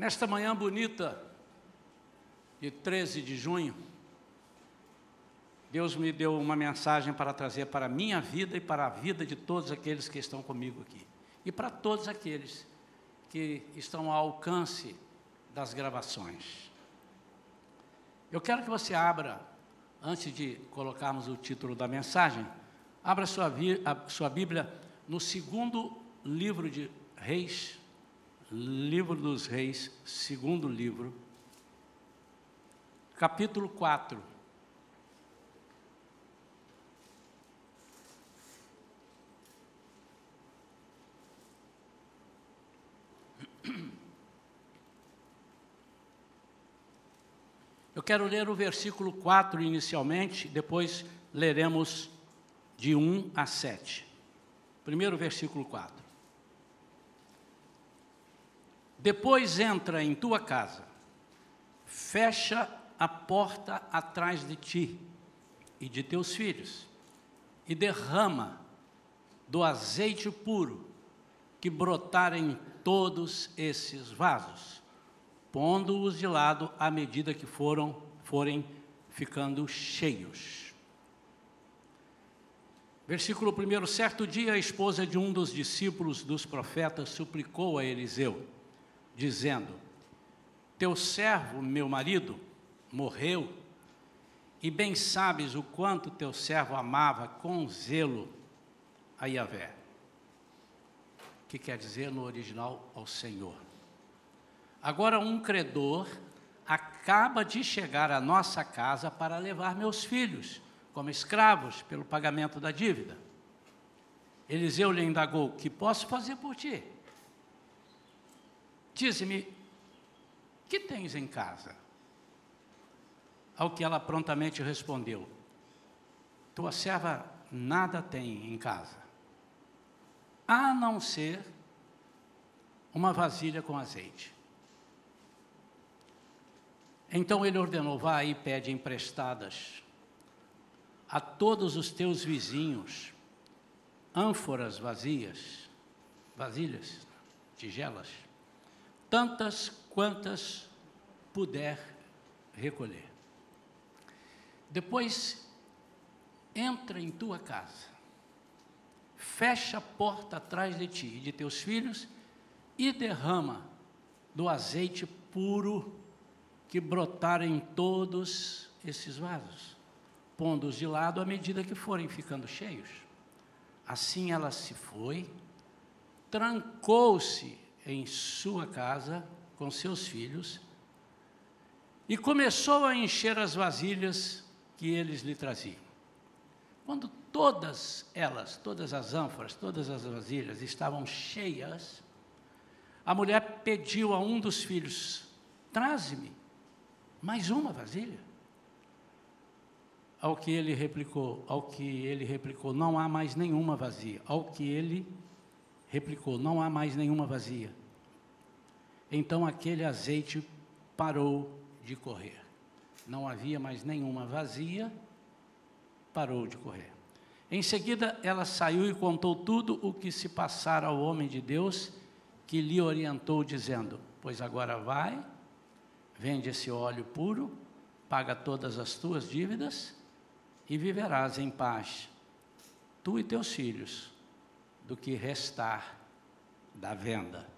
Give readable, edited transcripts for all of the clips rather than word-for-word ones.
Nesta manhã bonita, de 13 de junho, Deus me deu uma mensagem para trazer para a minha vida e para a vida de todos aqueles que estão comigo aqui. E para todos aqueles que estão ao alcance das gravações. Eu quero que você abra, antes de colocarmos o título da mensagem, abra a sua Bíblia no segundo livro de Reis, livro dos Reis, segundo livro, capítulo 4. Eu quero ler o versículo 4 inicialmente, depois leremos de 1 a 7. Primeiro versículo 4. Depois entra em tua casa, fecha a porta atrás de ti e de teus filhos, e derrama do azeite puro que brotar em todos esses vasos, pondo-os de lado à medida que forem ficando cheios. Versículo 1. Certo dia, a esposa de um dos discípulos dos profetas suplicou a Eliseu, dizendo: teu servo, meu marido, morreu, e bem sabes o quanto teu servo amava com zelo a Yahvé. Que quer dizer no original ao Senhor. Agora um credor acaba de chegar à nossa casa para levar meus filhos como escravos pelo pagamento da dívida. Eliseu lhe indagou: que posso fazer por ti? Dize-me, que tens em casa? Ao que ela prontamente respondeu: tua serva nada tem em casa, a não ser uma vasilha com azeite. Então ele ordenou: vá e pede emprestadas a todos os teus vizinhos ânforas vazias, vasilhas, tigelas, tantas quantas puder recolher. Depois entra em tua casa, fecha a porta atrás de ti e de teus filhos e derrama do azeite puro que brotar em todos esses vasos, pondo-os de lado à medida que forem ficando cheios. Assim ela se foi, trancou-se em sua casa com seus filhos e começou a encher as vasilhas que eles lhe traziam. Quando todas as ânforas, todas as vasilhas estavam cheias, a mulher pediu a um dos filhos: traze-me mais uma vasilha. Ao que ele replicou, não há mais nenhuma vazia. Ao que ele replicou: não há mais nenhuma vazia. Então aquele azeite parou de correr. Não havia mais nenhuma vazia, parou de correr. Em seguida, ela saiu e contou tudo o que se passara ao homem de Deus, que lhe orientou, dizendo: pois agora vai, vende esse óleo puro, paga todas as tuas dívidas e viverás em paz, tu e teus filhos, do que restar da venda.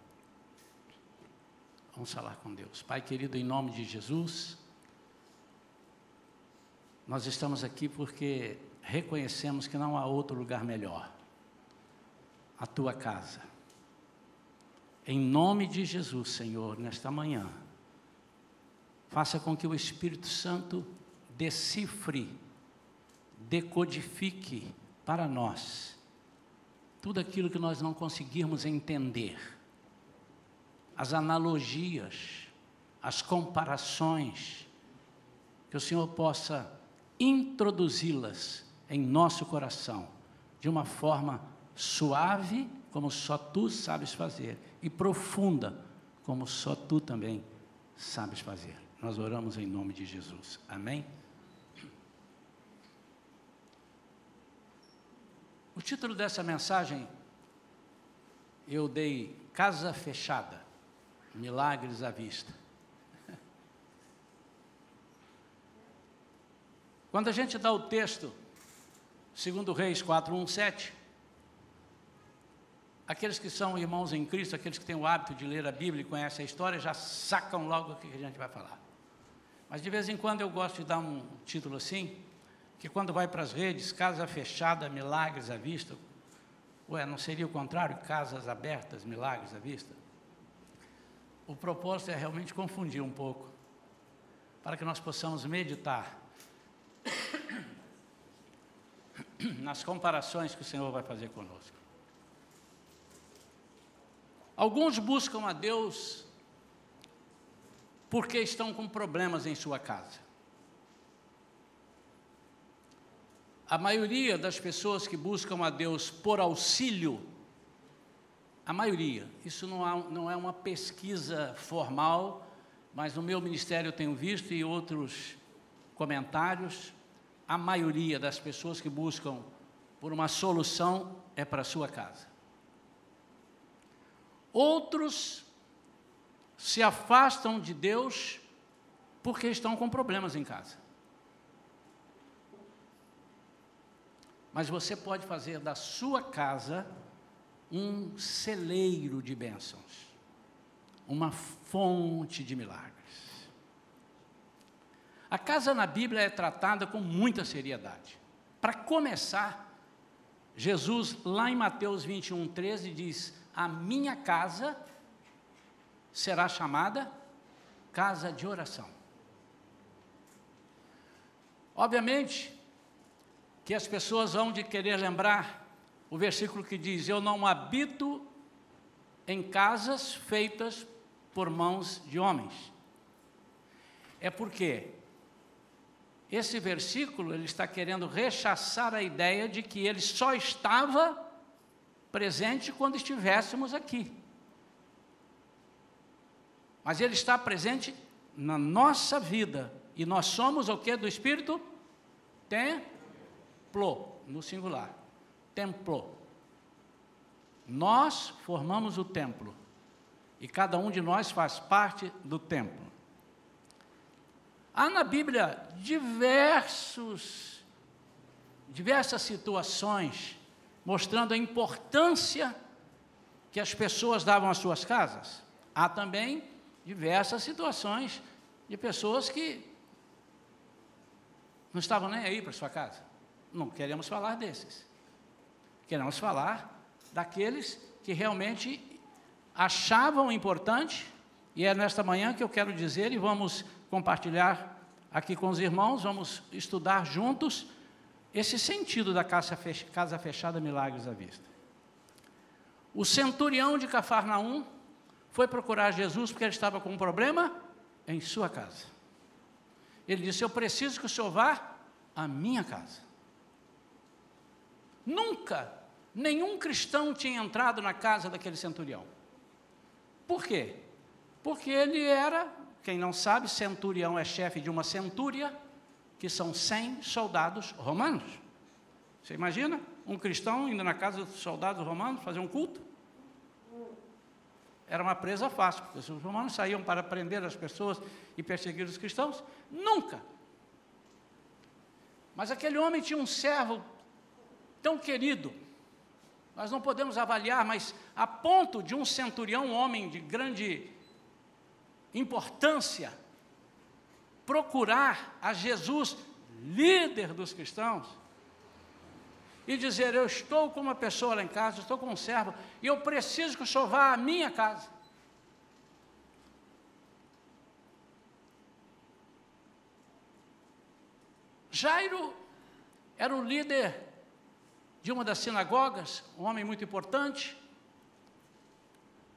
Vamos falar com Deus. Pai querido, em nome de Jesus, nós estamos aqui porque reconhecemos que não há outro lugar melhor, a tua casa. Em nome de Jesus, Senhor, nesta manhã, faça com que o Espírito Santo decifre, decodifique para nós tudo aquilo que nós não conseguirmos entender, as analogias, as comparações, que o Senhor possa introduzi-las em nosso coração, de uma forma suave, como só Tu sabes fazer, e profunda, como só Tu também sabes fazer. Nós oramos em nome de Jesus. Amém? O título dessa mensagem eu dei Casa Fechada. milagres à vista. Quando a gente dá o texto, 2 Reis 4:1-7, aqueles que são irmãos em Cristo, aqueles que têm o hábito de ler a Bíblia e conhecem a história, já sacam logo o que a gente vai falar. Mas de vez em quando eu gosto de dar um título assim, que quando vai para as redes, casa fechada, milagres à vista. Ué, não seria o contrário? Casas abertas, milagres à vista? O propósito é realmente confundir um pouco, para que nós possamos meditar nas comparações que o Senhor vai fazer conosco. Alguns buscam a Deus porque estão com problemas em sua casa. A maioria das pessoas que buscam a Deus por auxílio, a maioria, isso não é uma pesquisa formal, mas no meu ministério eu tenho visto e outros comentários, a maioria das pessoas que buscam por uma solução é para a sua casa. Outros se afastam de Deus porque estão com problemas em casa. Mas você pode fazer da sua casa um celeiro de bênçãos, uma fonte de milagres. A casa na Bíblia é tratada com muita seriedade. Para começar, Jesus, lá em Mateus 21:13, diz: a minha casa será chamada casa de oração. Obviamente que as pessoas vão de querer lembrar o versículo que diz: eu não habito em casas feitas por mãos de homens. É porque esse versículo ele está querendo rechaçar a ideia de que ele só estava presente quando estivéssemos aqui. Mas ele está presente na nossa vida. E nós somos o que do Espírito? Templo, no singular. Templo. Nós formamos o templo. E cada um de nós faz parte do templo. Há na Bíblia diversas situações mostrando a importância que as pessoas davam às suas casas. Há também diversas situações de pessoas que não estavam nem aí para a sua casa. Não queremos falar desses. Queremos falar daqueles que realmente achavam importante, e é nesta manhã que eu quero dizer, e vamos compartilhar aqui com os irmãos, vamos estudar juntos esse sentido da casa fechada, milagres à vista. O centurião de Cafarnaum foi procurar Jesus porque ele estava com um problema em sua casa. Ele disse: eu preciso que o senhor vá à minha casa. Nunca nenhum cristão tinha entrado na casa daquele centurião. Por quê? Porque ele era, quem não sabe, centurião é chefe de uma centúria, que são 100 soldados romanos. Você imagina um cristão indo na casa dos soldados romanos fazer um culto? Era uma presa fácil, porque os romanos saíam para prender as pessoas e perseguir os cristãos. Nunca. Mas aquele homem tinha um servo tão querido, nós não podemos avaliar, mas a ponto de um centurião, um homem de grande importância, procurar a Jesus, líder dos cristãos, e dizer: eu estou com uma pessoa lá em casa, estou com um servo, e eu preciso que o senhor vá à minha casa. Jairo era o líder de uma das sinagogas, um homem muito importante,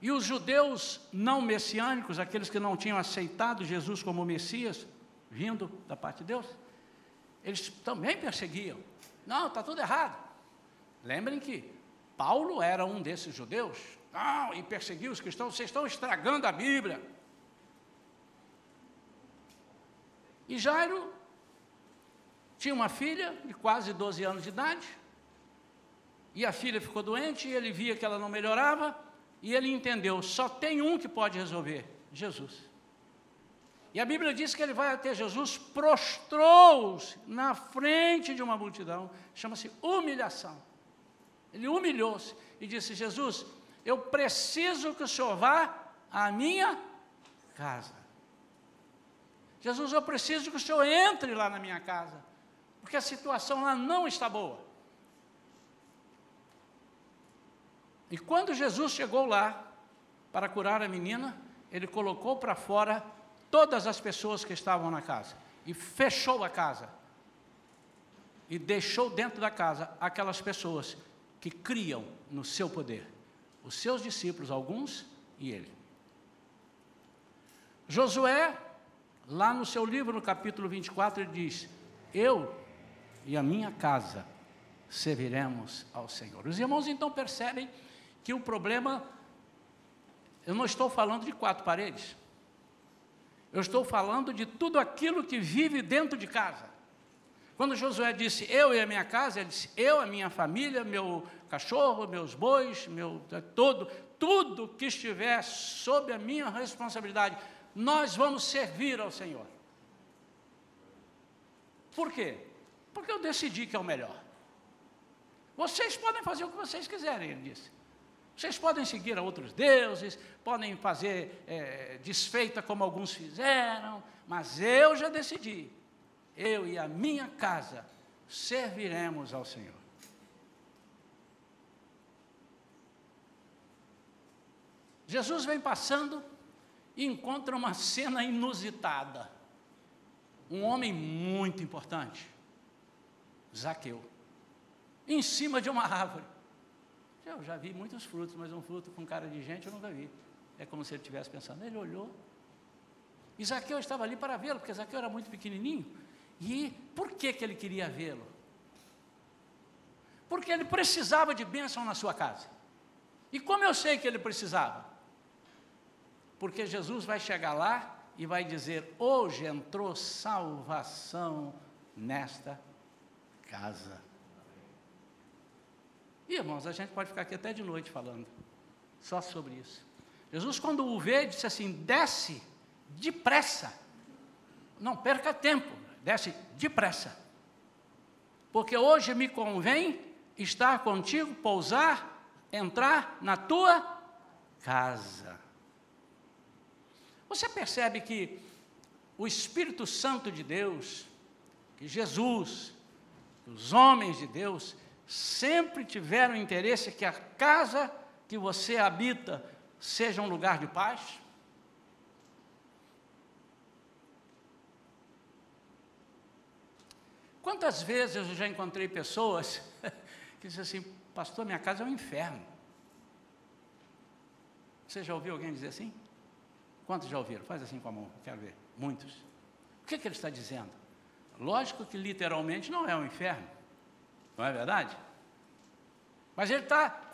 e os judeus não messiânicos, aqueles que não tinham aceitado Jesus como Messias, vindo da parte de Deus, eles também perseguiam. Não, está tudo errado. Lembrem que Paulo era um desses judeus. Não, e perseguiu os cristãos, vocês estão estragando a Bíblia. E Jairo tinha uma filha de quase 12 anos de idade, e a filha ficou doente, e ele via que ela não melhorava, e ele entendeu, só tem um que pode resolver, Jesus. E a Bíblia diz que ele vai até Jesus, prostrou-se na frente de uma multidão, chama-se humilhação. Ele humilhou-se e disse, Jesus, eu preciso que o Senhor vá à minha casa. Jesus, eu preciso que o Senhor entre lá na minha casa, porque a situação lá não está boa. E quando Jesus chegou lá para curar a menina, ele colocou para fora todas as pessoas que estavam na casa, e fechou a casa, e deixou dentro da casa aquelas pessoas que criam no seu poder, os seus discípulos, alguns, e ele. Josué, lá no seu livro, no capítulo 24, ele diz, eu e a minha casa serviremos ao Senhor. Os irmãos então percebem que o problema, eu não estou falando de 4 paredes, eu estou falando de tudo aquilo que vive dentro de casa. Quando Josué disse, eu e a minha casa, ele disse, eu, a minha família, meu cachorro, meus bois, tudo que estiver sob a minha responsabilidade, nós vamos servir ao Senhor. Por quê? Porque eu decidi que é o melhor. Vocês podem fazer o que vocês quiserem, ele disse. Vocês podem seguir a outros deuses, podem fazer desfeita como alguns fizeram, mas eu já decidi, eu e a minha casa serviremos ao Senhor. Jesus vem passando e encontra uma cena inusitada. Um homem muito importante, Zaqueu, em cima de uma árvore. Eu já vi muitos frutos, mas um fruto com cara de gente eu nunca vi. É como se ele estivesse pensando. Ele olhou, e Zaqueu estava ali para vê-lo, porque Zaqueu era muito pequenininho. E por que ele queria vê-lo? Porque ele precisava de bênção na sua casa. E como eu sei que ele precisava? Porque Jesus vai chegar lá e vai dizer, hoje entrou salvação nesta casa. E, irmãos, a gente pode ficar aqui até de noite falando só sobre isso. Jesus, quando o vê, disse assim, desce depressa, não perca tempo, desce depressa, porque hoje me convém estar contigo, pousar, entrar na tua casa. Você percebe que o Espírito Santo de Deus, que Jesus, que os homens de Deus, sempre tiveram interesse que a casa que você habita seja um lugar de paz? Quantas vezes eu já encontrei pessoas que dizem assim, pastor, minha casa é um inferno. Você já ouviu alguém dizer assim? Quantos já ouviram? Faz assim com a mão, quero ver. Muitos. O que ele está dizendo? Lógico que literalmente não é um inferno. Não é verdade? Mas ele está,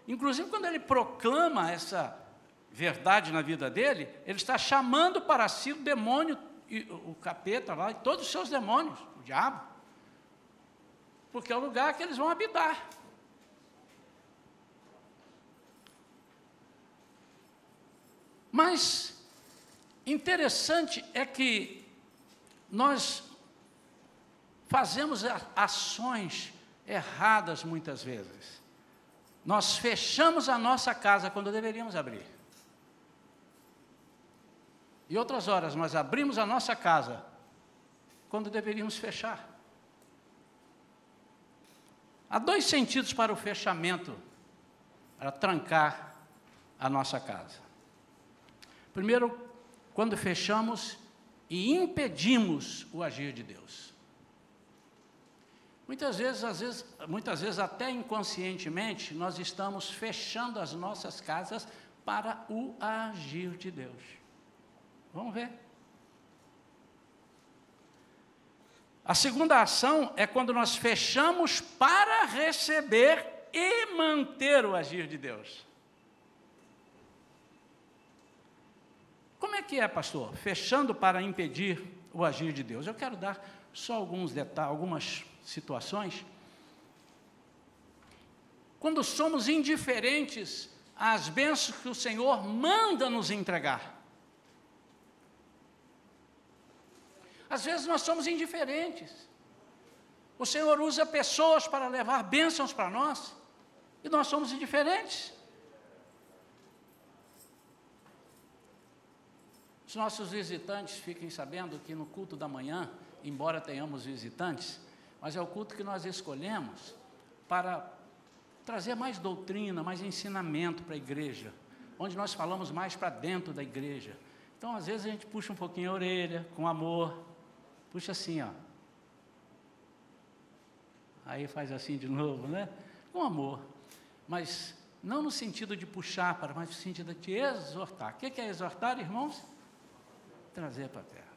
inclusive quando ele proclama essa verdade na vida dele, ele está chamando para si o demônio, o capeta lá, e todos os seus demônios, o diabo, porque é o lugar que eles vão habitar. Mas interessante é que nós fazemos ações erradas muitas vezes. Nós fechamos a nossa casa quando deveríamos abrir. E outras horas nós abrimos a nossa casa quando deveríamos fechar. Há 2 sentidos para o fechamento, para trancar a nossa casa. Primeiro, quando fechamos e impedimos o agir de Deus. Muitas vezes até inconscientemente, nós estamos fechando as nossas casas para o agir de Deus. Vamos ver. A segunda ação é quando nós fechamos para receber e manter o agir de Deus. Como é que é, pastor? Fechando para impedir o agir de Deus. Eu quero dar só alguns detalhes, algumas situações. Quando somos indiferentes as bênçãos que o Senhor manda nos entregar. Às vezes nós somos indiferentes. O Senhor usa pessoas para levar bênçãos para nós, e nós somos indiferentes. Os nossos visitantes fiquem sabendo que no culto da manhã, embora tenhamos visitantes, mas é o culto que nós escolhemos para trazer mais doutrina, mais ensinamento para a igreja, onde nós falamos mais para dentro da igreja. Então, às vezes, a gente puxa um pouquinho a orelha, com amor, puxa assim, ó. Aí faz assim de novo, né? Com amor. Mas não no sentido de puxar, mas no sentido de exortar. O que é exortar, irmãos? Trazer para a terra.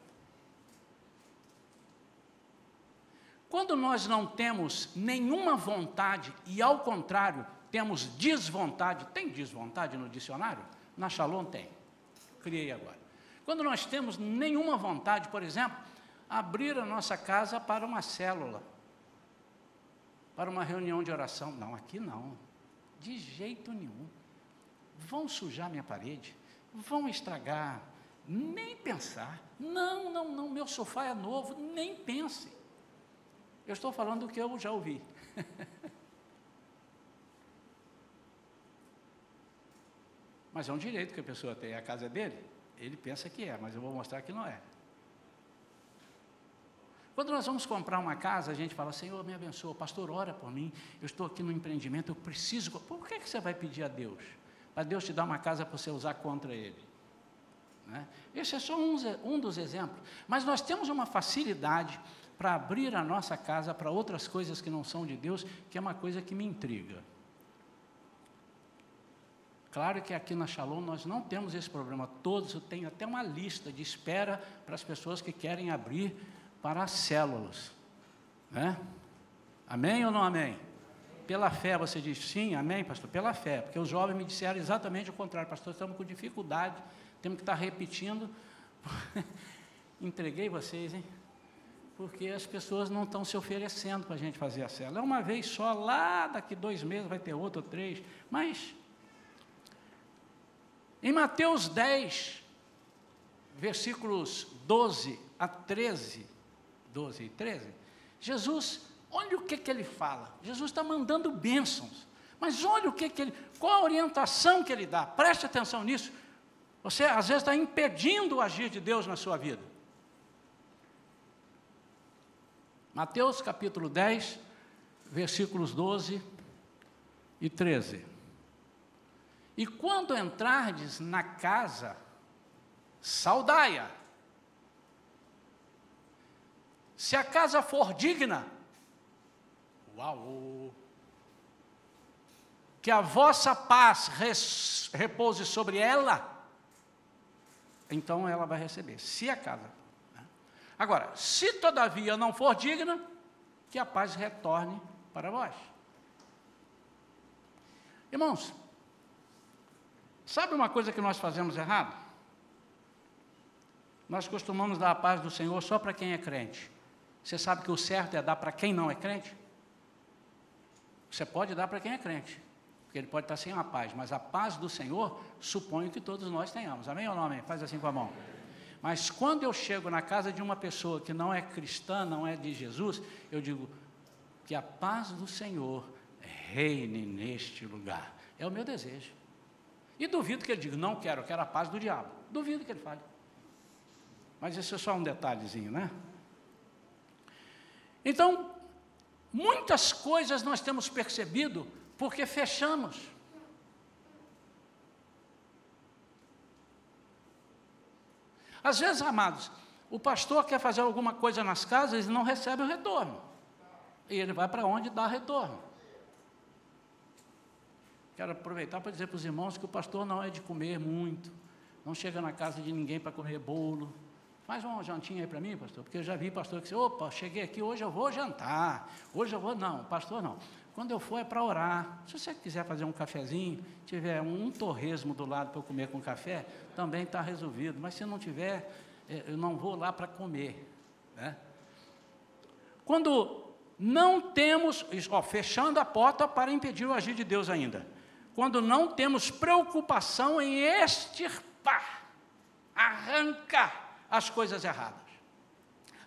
Quando nós não temos nenhuma vontade, e ao contrário, temos desvontade, tem desvontade no dicionário? Na Shalom tem, criei agora. Quando nós temos nenhuma vontade, por exemplo, abrir a nossa casa para uma célula, para uma reunião de oração. Não, aqui não, de jeito nenhum. Vão sujar minha parede, vão estragar, nem pensar. Não, meu sofá é novo, nem pense. Eu estou falando do que eu já ouvi. Mas é um direito que a pessoa tem, a casa é dele. Ele pensa que é, mas eu vou mostrar que não é. Quando nós vamos comprar uma casa, a gente fala: Senhor, me abençoa, pastor, ora por mim, eu estou aqui no empreendimento, eu preciso. Por que você vai pedir a Deus? Para Deus te dar uma casa para você usar contra Ele. Né? Esse é só um dos exemplos. Mas nós temos uma facilidade para abrir a nossa casa para outras coisas que não são de Deus, que é uma coisa que me intriga. Claro que aqui na Shalom nós não temos esse problema. Todos, eu tenho até uma lista de espera para as pessoas que querem abrir para as células. Né? Amém ou não amém? Pela fé, você diz sim, amém, pastor? Pela fé, porque os jovens me disseram exatamente o contrário. Pastor, estamos com dificuldade, temos que estar repetindo. Entreguei vocês, hein? Porque as pessoas não estão se oferecendo para a gente fazer a célula. É uma vez só, lá daqui 2 meses vai ter outra ou 3, mas em Mateus 10, versículos 12 a 13, 12 e 13, Jesus, olha o que ele fala. Jesus está mandando bênçãos, mas olha o que ele, qual a orientação que ele dá. Preste atenção nisso. Você às vezes está impedindo o agir de Deus na sua vida. Mateus capítulo 10, versículos 12 e 13. E quando entrardes na casa, saudai-a. Se a casa for digna, uau, que a vossa paz repouse sobre ela, então ela vai receber, se a casa. Agora, se todavia não for digna, que a paz retorne para vós. Irmãos, sabe uma coisa que nós fazemos errado? Nós costumamos dar a paz do Senhor só para quem é crente. Você sabe que o certo é dar para quem não é crente? Você pode dar para quem é crente, porque ele pode estar sem a paz, mas a paz do Senhor, suponho que todos nós tenhamos. Amém ou não amém? Faz assim com a mão. Mas quando eu chego na casa de uma pessoa que não é cristã, não é de Jesus, eu digo que a paz do Senhor reine neste lugar. É o meu desejo. E duvido que ele diga: não quero, eu quero a paz do diabo. Duvido que ele fale. Mas isso é só um detalhezinho, né? Então, muitas coisas nós temos percebido porque fechamos. Às vezes, amados, o pastor quer fazer alguma coisa nas casas e não recebe o retorno. E ele vai para onde dá retorno. Quero aproveitar para dizer para os irmãos que o pastor não é de comer muito, não chega na casa de ninguém para comer bolo. Faz uma jantinha aí para mim, pastor, porque eu já vi pastor que disse: opa, cheguei aqui, hoje eu vou jantar, hoje eu vou, não, pastor não. Quando eu for é para orar. Se você quiser fazer um cafezinho, tiver um torresmo do lado para eu comer com café, também está resolvido. Mas se não tiver, eu não vou lá para comer. Né? Quando não temos, fechando a porta para impedir o agir de Deus ainda. quando não temos preocupação em extirpar, arrancar as coisas erradas.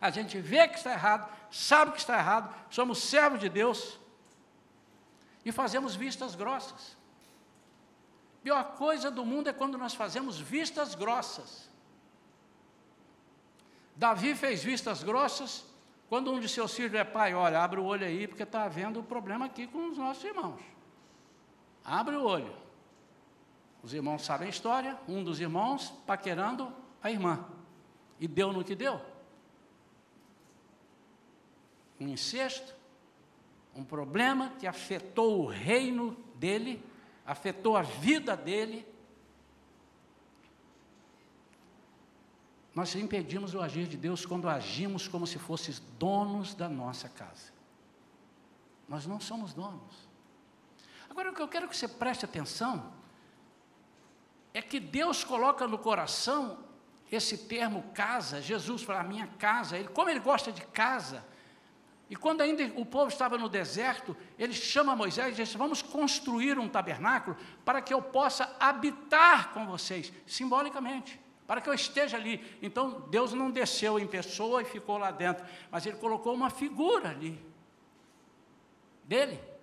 A gente vê que está errado, sabe que está errado, somos servos de Deus e fazemos vistas grossas. A pior coisa do mundo é quando nós fazemos vistas grossas. Davi fez vistas grossas quando um de seus filhos é pai, olha, abre o olho aí, porque está havendo problema aqui com os nossos irmãos. Abre o olho. Os irmãos sabem a história, um dos irmãos paquerando a irmã. E deu no que deu. Um incesto, um problema que afetou o reino dele, afetou a vida dele. Nós impedimos o agir de Deus quando agimos como se fossemos donos da nossa casa. Nós não somos donos. Agora, o que eu quero que você preste atenção é que Deus coloca no coração esse termo casa. Jesus fala, a minha casa. Como ele gosta de casa. E quando ainda o povo estava no deserto, ele chama Moisés e diz, vamos construir um tabernáculo para que eu possa habitar com vocês, simbolicamente, para que eu esteja ali. Então, Deus não desceu em pessoa e ficou lá dentro, mas ele colocou uma figura ali, dele.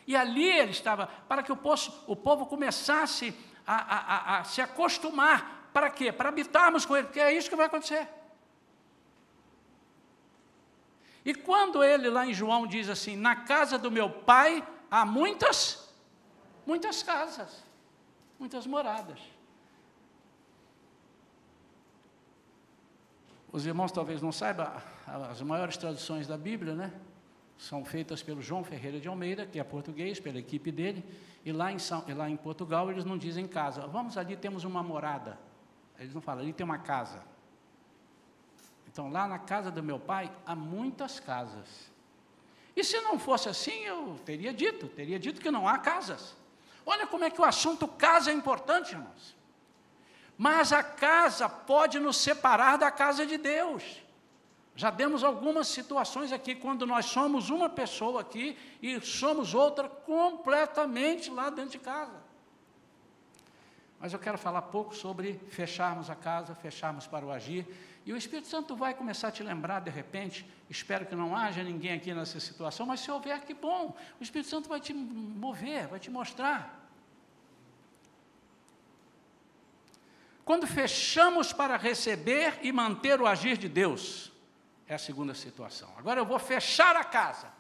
E ali ele estava, para que o povo começasse a se acostumar. Para quê? Para habitarmos com ele, porque é isso que vai acontecer. E quando ele lá em João diz assim, na casa do meu pai há muitas casas, muitas moradas. Os irmãos talvez não saibam, as maiores traduções da Bíblia, né, são feitas pelo João Ferreira de Almeida, que é português, pela equipe dele, e lá em Portugal eles não dizem casa. Vamos ali, temos uma morada. Eles não falam, ali tem uma casa. Então, lá na casa do meu pai, há muitas casas. E se não fosse assim, eu teria dito que não há casas. Olha como é que o assunto casa é importante, irmãos. Mas a casa pode nos separar da casa de Deus. Já demos algumas situações aqui, quando nós somos uma pessoa aqui e somos outra completamente lá dentro de casa. Mas eu quero falar pouco sobre fecharmos a casa, fecharmos para o agir. E o Espírito Santo vai começar a te lembrar, de repente, espero que não haja ninguém aqui nessa situação, mas se houver, que bom. O Espírito Santo vai te mover, vai te mostrar. Quando fechamos para receber e manter o agir de Deus, é a segunda situação. Agora eu vou fechar a casa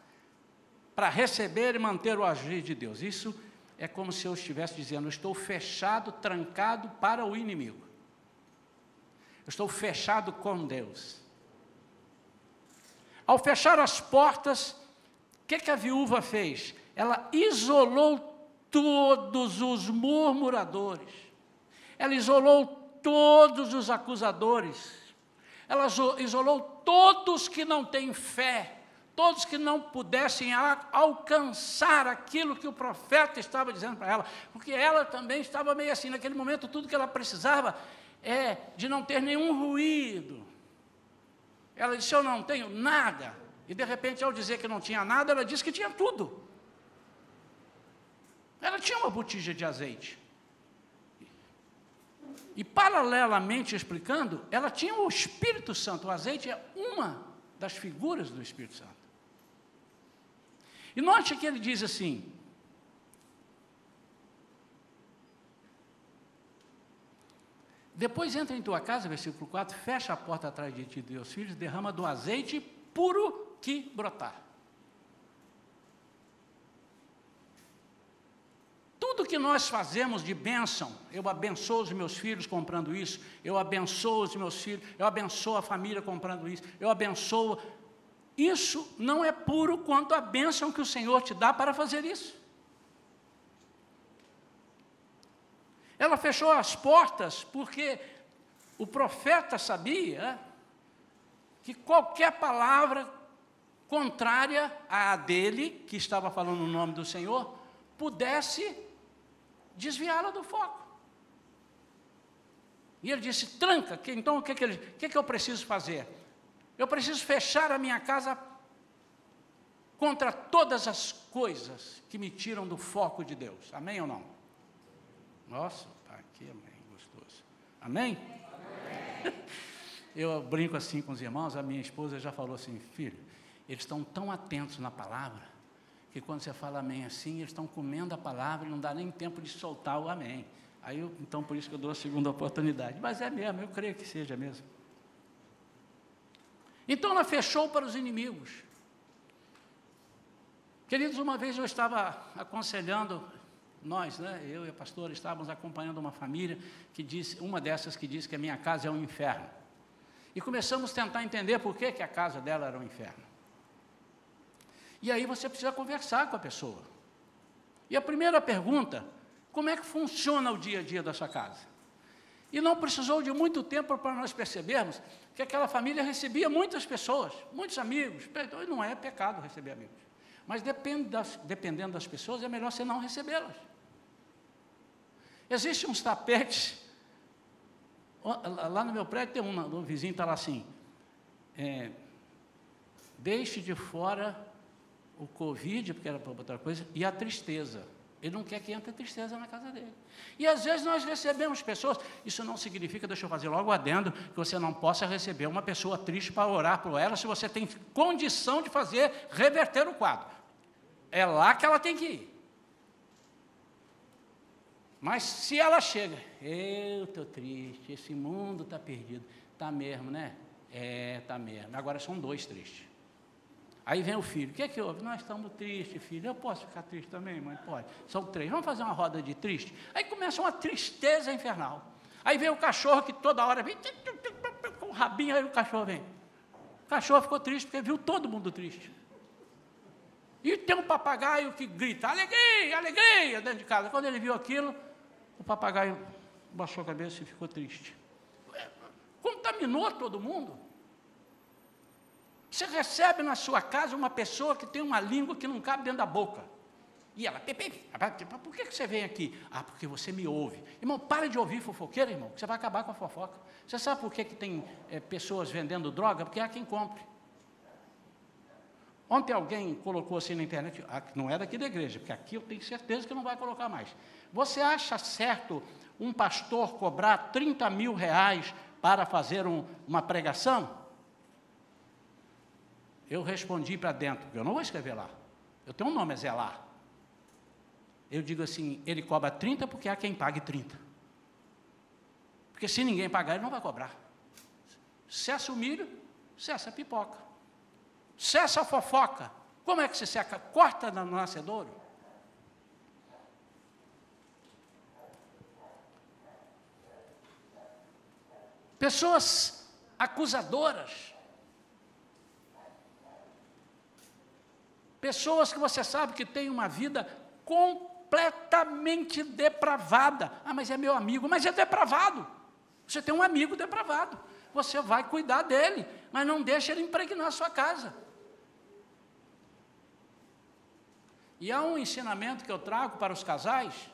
para receber e manter o agir de Deus. Isso é como se eu estivesse dizendo, eu estou fechado, trancado para o inimigo. Eu estou fechado com Deus. Ao fechar as portas, o que a viúva fez? Ela isolou todos os murmuradores. Ela isolou todos os acusadores. Ela isolou todos que não têm fé. Todos que não pudessem alcançar aquilo que o profeta estava dizendo para ela. Porque ela também estava meio assim, naquele momento, tudo que ela precisava é de não ter nenhum ruído. Ela disse, eu não tenho nada. E de repente, ao dizer que não tinha nada, ela disse que tinha tudo. Ela tinha uma botija de azeite. E paralelamente explicando, ela tinha o Espírito Santo. O azeite é uma das figuras do Espírito Santo. E note que ele diz assim, depois entra em tua casa, versículo 4, fecha a porta atrás de ti e de teus filhos, derrama do azeite puro que brotar. Tudo que nós fazemos de bênção, eu abençoo os meus filhos comprando isso, eu abençoo os meus filhos, eu abençoo a família comprando isso, eu abençoo. Isso não é puro quanto a bênção que o Senhor te dá para fazer isso. Ela fechou as portas porque o profeta sabia que qualquer palavra contrária à dele, que estava falando no nome do Senhor, pudesse desviá-la do foco. E ele disse, tranca, então o que eu preciso fazer? Eu preciso fechar a minha casa contra todas as coisas que me tiram do foco de Deus. Amém ou não? Nossa, tá aqui, amém, gostoso. Amém? Amém. Eu brinco assim com os irmãos, a minha esposa já falou assim, filho, eles estão tão atentos na palavra, que quando você fala amém assim, eles estão comendo a palavra e não dá nem tempo de soltar o amém. Aí, então, por isso que eu dou a segunda oportunidade. Mas é mesmo, eu creio que seja mesmo. Então, ela fechou para os inimigos. Queridos, uma vez eu estava aconselhando, nós, eu e a pastora, estávamos acompanhando uma família, uma dessas que disse que a minha casa é um inferno. E começamos a tentar entender por que a casa dela era um inferno. E aí você precisa conversar com a pessoa. E a primeira pergunta, como é que funciona o dia a dia da sua casa? E não precisou de muito tempo para nós percebermos que aquela família recebia muitas pessoas, muitos amigos. E não é pecado receber amigos. Mas dependendo das pessoas, é melhor você não recebê-las. Existem uns tapetes, lá no meu prédio tem um vizinho está lá assim, deixe de fora o Covid, porque era para outra coisa, e a tristeza. Ele não quer que entre tristeza na casa dele. E às vezes nós recebemos pessoas, isso não significa, deixa eu fazer logo adendo, que você não possa receber uma pessoa triste para orar por ela, se você tem condição de reverter o quadro. É lá que ela tem que ir. Mas se ela chega, eu estou triste, esse mundo está perdido. Está mesmo, né? Está mesmo. Agora são 2 tristes. Aí vem o filho, o que é que houve? Nós estamos tristes, filho. Eu posso ficar triste também, mãe? Pode. São 3. Vamos fazer uma roda de triste? Aí começa uma tristeza infernal. Aí vem o cachorro que toda hora vem, com o rabinho, aí o cachorro vem. O cachorro ficou triste porque viu todo mundo triste. E tem um papagaio que grita, alegria, alegria, dentro de casa. Quando ele viu aquilo, o papagaio baixou a cabeça e ficou triste. Contaminou todo mundo. Você recebe na sua casa uma pessoa que tem uma língua que não cabe dentro da boca. E ela, por que você vem aqui? Ah, porque você me ouve. Irmão, para de ouvir fofoqueira, irmão, que você vai acabar com a fofoca. Você sabe por que tem pessoas vendendo droga? Porque há quem compre. Ontem alguém colocou assim na internet, não é daqui da igreja, porque aqui eu tenho certeza que não vai colocar mais. Você acha certo um pastor cobrar 30 mil reais para fazer uma pregação? Eu respondi para dentro, porque eu não vou escrever lá. Eu tenho um nome, é Zelar. Eu digo assim, ele cobra 30 porque há quem pague 30. Porque se ninguém pagar, ele não vai cobrar. Cessa o milho, cessa a pipoca. Cessa a fofoca. Como é que se seca? Corta no nascedouro. Pessoas acusadoras. Pessoas que você sabe que têm uma vida completamente depravada. Ah, mas é meu amigo, mas é depravado. Você tem um amigo depravado. Você vai cuidar dele, mas não deixa ele impregnar a sua casa. E há um ensinamento que eu trago para os casais,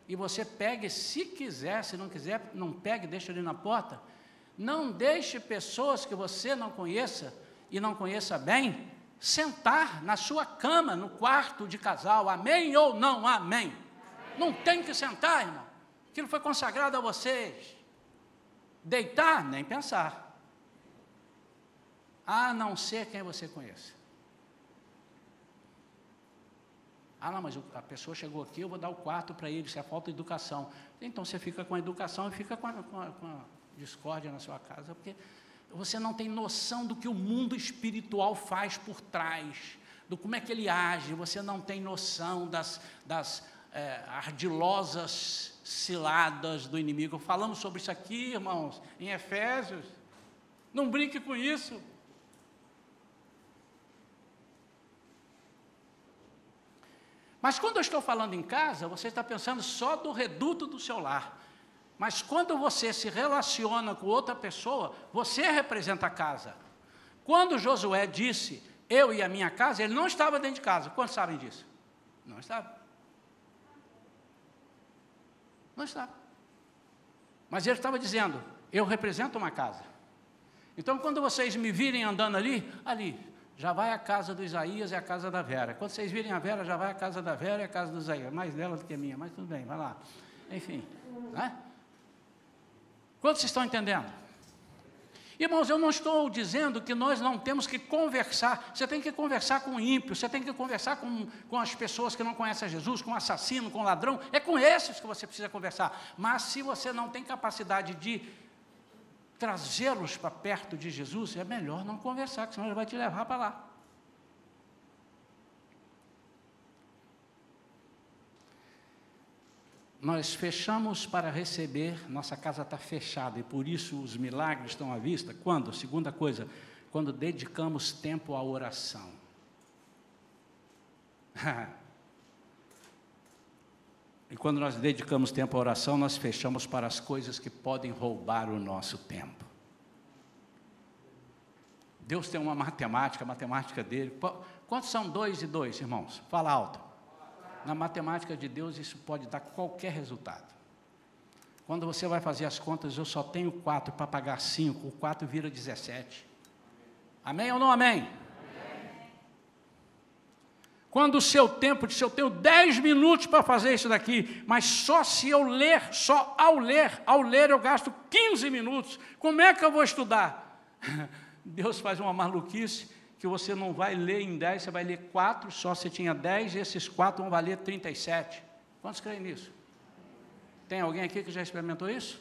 e você pegue se quiser, se não quiser, não pegue, deixa ele na porta. Não deixe pessoas que você não conheça e não conheça bem, sentar na sua cama, no quarto de casal, amém ou não amém? Amém. Não tem que sentar, irmão. Aquilo foi consagrado a vocês. Deitar, nem pensar. A não ser quem você conheça. Ah, não, mas a pessoa chegou aqui, eu vou dar o quarto para ele, isso é falta de educação. Então você fica com a educação e fica com a discórdia na sua casa, porque você não tem noção do que o mundo espiritual faz por trás, do como é que ele age, você não tem noção das ardilosas ciladas do inimigo. Falamos sobre isso aqui, irmãos, em Efésios. Não brinque com isso. Mas quando eu estou falando em casa, você está pensando só do reduto do seu lar. Mas quando você se relaciona com outra pessoa, você representa a casa. Quando Josué disse, eu e a minha casa, ele não estava dentro de casa. Quantos sabem disso? Não estava. Não estava. Mas ele estava dizendo, eu represento uma casa. Então, quando vocês me virem andando ali, já vai a casa do Isaías e a casa da Vera. Quando vocês virem a Vera, já vai a casa da Vera e a casa do Isaías. Mais dela do que a minha, mas tudo bem, vai lá. Enfim, né? Quantos estão entendendo? Irmãos, eu não estou dizendo que nós não temos que conversar. Você tem que conversar com o ímpio, você tem que conversar com as pessoas que não conhecem Jesus, com o assassino, com o ladrão. É com esses que você precisa conversar. Mas se você não tem capacidade de trazê-los para perto de Jesus, é melhor não conversar, porque senão ele vai te levar para lá. Nós fechamos para receber, nossa casa está fechada, e por isso os milagres estão à vista. Quando? Segunda coisa, quando dedicamos tempo à oração. E quando nós dedicamos tempo à oração, nós fechamos para as coisas que podem roubar o nosso tempo. Deus tem uma matemática, a matemática dele. Quantos são 2 e 2, irmãos? Fala alto. Na matemática de Deus, isso pode dar qualquer resultado. Quando você vai fazer as contas, eu só tenho 4 para pagar 5, o 4 vira 17. Amém ou não amém? Quando o seu tempo, se eu tenho 10 minutos para fazer isso daqui, mas só se eu ler, só ao ler eu gasto 15 minutos, como é que eu vou estudar? Deus faz uma maluquice, que você não vai ler em 10, você vai ler 4, só você tinha 10, e esses 4 vão valer 37. Quantos creem nisso? Tem alguém aqui que já experimentou isso?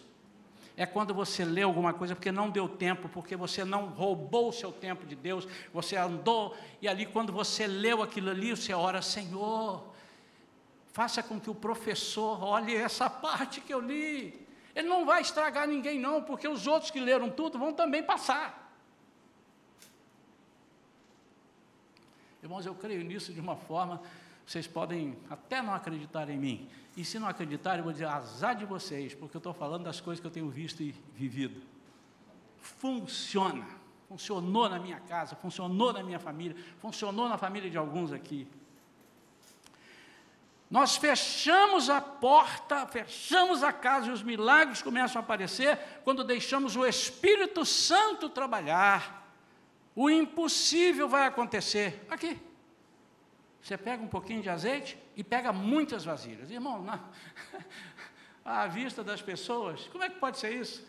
É quando você lê alguma coisa porque não deu tempo, porque você não roubou o seu tempo de Deus, você andou, e ali quando você leu aquilo ali, você ora, Senhor, faça com que o professor olhe essa parte que eu li. Ele não vai estragar ninguém não, porque os outros que leram tudo vão também passar. Irmãos, eu creio nisso de uma forma, vocês podem até não acreditar em mim. E se não acreditarem, eu vou dizer, azar de vocês, porque eu estou falando das coisas que eu tenho visto e vivido. Funciona. Funcionou na minha casa, funcionou na minha família, funcionou na família de alguns aqui. Nós fechamos a porta, fechamos a casa e os milagres começam a aparecer quando deixamos o Espírito Santo trabalhar. O impossível vai acontecer. Aqui. Você pega um pouquinho de azeite e pega muitas vasilhas. Irmão, à vista das pessoas, como é que pode ser isso?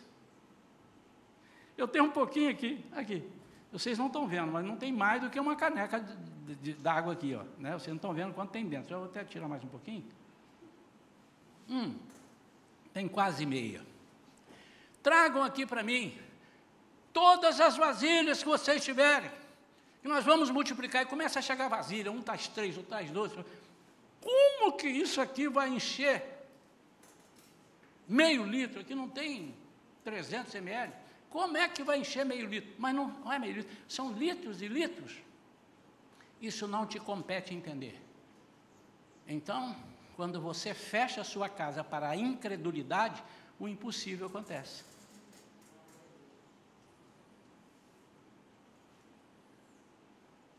Eu tenho um pouquinho aqui. Vocês não estão vendo, mas não tem mais do que uma caneca d'água aqui, ó, né? Vocês não estão vendo quanto tem dentro. Eu vou até tirar mais um pouquinho. Tem quase meia. Tragam aqui para mim todas as vasilhas que vocês tiverem, que nós vamos multiplicar, e começa a chegar vasilha, um traz 3, outro traz 2, como que isso aqui vai encher meio litro? Aqui não tem 300 ml, como é que vai encher meio litro? Mas não é meio litro, são litros e litros. Isso não te compete entender. Então, quando você fecha a sua casa para a incredulidade, o impossível acontece.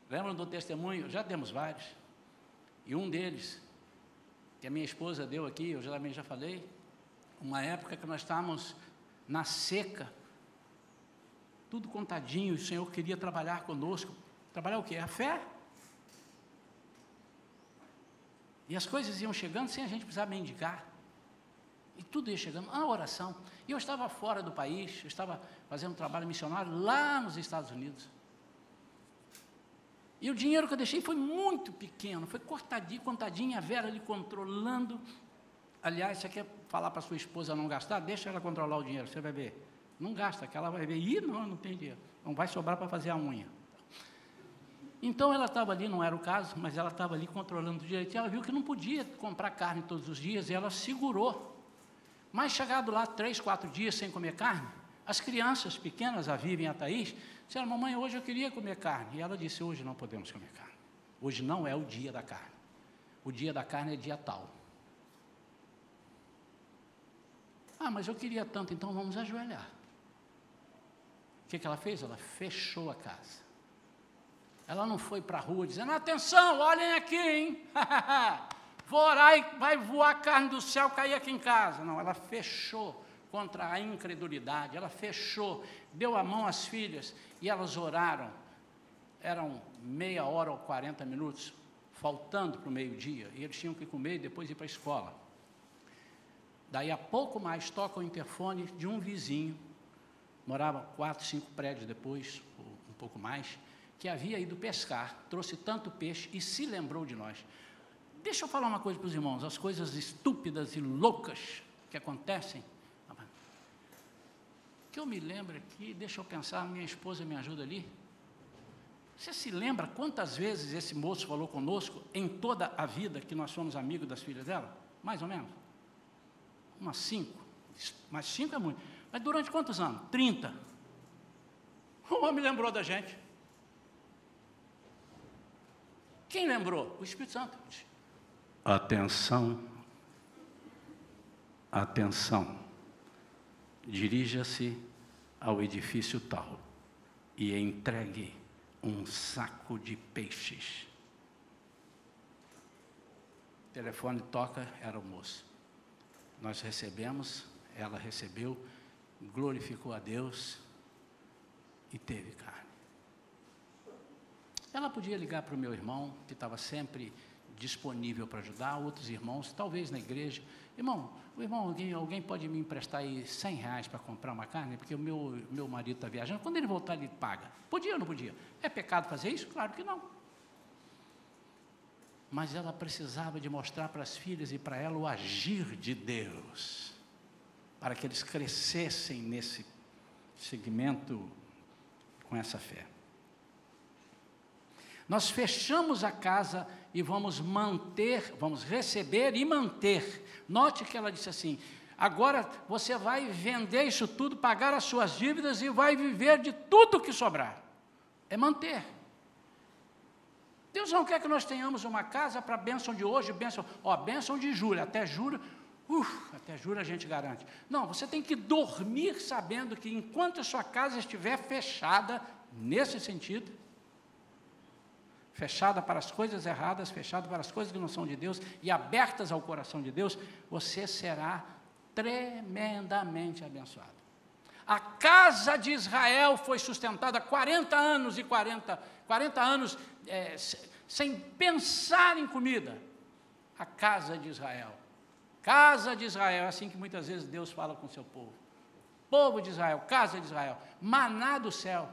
Lembram do testemunho? Já demos vários. E um deles, que a minha esposa deu aqui, eu também já falei, uma época que nós estávamos na seca, tudo contadinho, o Senhor queria trabalhar conosco. Trabalhar o quê? A fé. E as coisas iam chegando sem a gente precisar mendigar. E tudo ia chegando, a oração. E eu estava fora do país, eu estava fazendo um trabalho missionário lá nos Estados Unidos. E o dinheiro que eu deixei foi muito pequeno, foi contadinho, a Vera ali controlando. Aliás, você quer falar para sua esposa não gastar? Deixa ela controlar o dinheiro, você vai ver. Não gasta, que ela vai ver. Ih, não tem dinheiro. Não vai sobrar para fazer a unha. Então, ela estava ali, não era o caso, mas ela estava ali controlando direito. E ela viu que não podia comprar carne todos os dias, e ela segurou. Mas, chegado lá 3, 4 dias sem comer carne, as crianças pequenas, a Vivian e a Thaís, disseram, mamãe, hoje eu queria comer carne. E ela disse, hoje não podemos comer carne. Hoje não é o dia da carne. O dia da carne é dia tal. Ah, mas eu queria tanto, então vamos ajoelhar. O que ela fez? Ela fechou a casa. Ela não foi para a rua dizendo, atenção, olhem aqui, hein? Vou orar e vai voar carne do céu, cair aqui em casa. Não, ela fechou contra a incredulidade, ela fechou, deu a mão às filhas e elas oraram. eram meia hora ou 40 minutos, faltando para o meio-dia, e eles tinham que comer e depois ir para a escola. Daí a pouco mais toca o interfone de um vizinho, morava 4, 5 prédios depois, ou um pouco mais, que havia ido pescar, trouxe tanto peixe e se lembrou de nós. Deixa eu falar uma coisa para os irmãos, as coisas estúpidas e loucas que acontecem, que eu me lembro aqui, deixa eu pensar, minha esposa me ajuda ali. Você se lembra quantas vezes esse moço falou conosco em toda a vida que nós somos amigos das filhas dela? Mais ou menos? Umas 5. Mas 5 é muito. Mas durante quantos anos? 30. O homem lembrou da gente. Quem lembrou? O Espírito Santo. Atenção. Atenção. Dirija-se ao edifício tal e entregue um saco de peixes. O telefone toca, era o moço. Nós recebemos, ela recebeu, glorificou a Deus e teve carne. Ela podia ligar para o meu irmão, que estava sempre disponível para ajudar, outros irmãos, talvez na igreja. Irmão, alguém pode me emprestar aí R$100 para comprar uma carne? Porque o meu marido está viajando. Quando ele voltar, ele paga. Podia ou não podia? É pecado fazer isso? Claro que não. Mas ela precisava de mostrar para as filhas e para ela o agir de Deus, para que eles crescessem nesse segmento com essa fé. Nós fechamos a casa e vamos receber e manter. Note que ela disse assim, agora você vai vender isso tudo, pagar as suas dívidas e vai viver de tudo que sobrar. É manter. Deus não quer que nós tenhamos uma casa para bênção de hoje, bênção de julho, até julho a gente garante. Não, você tem que dormir sabendo que enquanto a sua casa estiver fechada, nesse sentido, fechada para as coisas erradas, fechada para as coisas que não são de Deus e abertas ao coração de Deus, você será tremendamente abençoado. A casa de Israel foi sustentada 40 anos e 40 anos sem pensar em comida. A casa de Israel. Casa de Israel, é assim que muitas vezes Deus fala com o seu povo. Povo de Israel, casa de Israel, maná do céu.